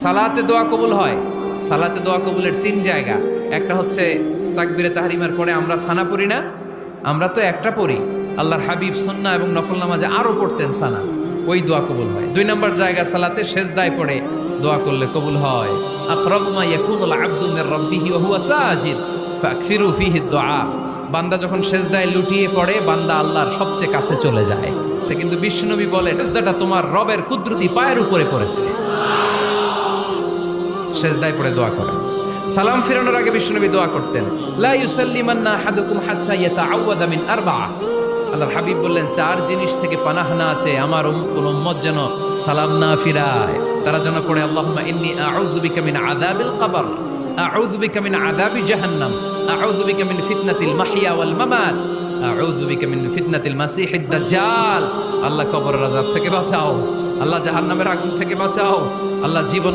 সালাতে দোয়া কবুল হয়। সালাতে দোয়া কবুলের তিন জায়গা। একটা হচ্ছে তাকবীরে তাহরিমার পরে আমরা সানা পড়ি না, আমরা তো একটা পড়ি, আল্লাহর হাবিব সুন্নাহ এবং নফল নামাজে আরো পড়তেন সানা, ওই দোয়া কবুল হয়। দুই নম্বর জায়গা সালাতে সেজদায় পড়ে দোয়া করলে কবুল হয়। আকরাবু মা ইয়াকুনুল আবদু মির রাব্বিহি ওয়া হুয়া সাজিদ ফাকসিরু ফীহি দুআ। বান্দা যখন সেজদায় লুটিয়ে পড়ে বান্দা আল্লাহর সবচেয়ে কাছে চলে যায়। তা কিন্তু বিশ্বনবী বলে সেজদাটা তোমার রবের কুদরতি পায়ের উপরে পড়েছে। সেজদায় পড়ে দোয়া করেন। সালাম ফিরানোর আগে বিশ্বনবী দোয়া করতেন, লা ইউসাল্লিমান্না আহাদুকুম হাত্তা ইয়াতাআওয়াযা মিন আরবা'a। আল্লাহর হাবিব বললেন, চার জিনিস থেকে পানাহ না আছে আমার কোন উম্মত যেন সালাম না ফিরায়। তারা যেন পড়ে আল্লাহুম্মা ইন্নী আউযু বিকা মিন আযাবিল কবর, আউযু বিকা মিন আযাবি জাহান্নাম, আউযু বিকা মিন ফিতনাতিল মাহইয়া ওয়াল মামাত, আউযু বিকা মিন ফিতনাতিল মাসিহিদ দাজ্জাল। আল্লাহ কবরের আযাব থেকে বাঁচাও, আল্লাহ জাহান্নামের আগুন থেকে বাঁচাও, আল্লাহ জীবন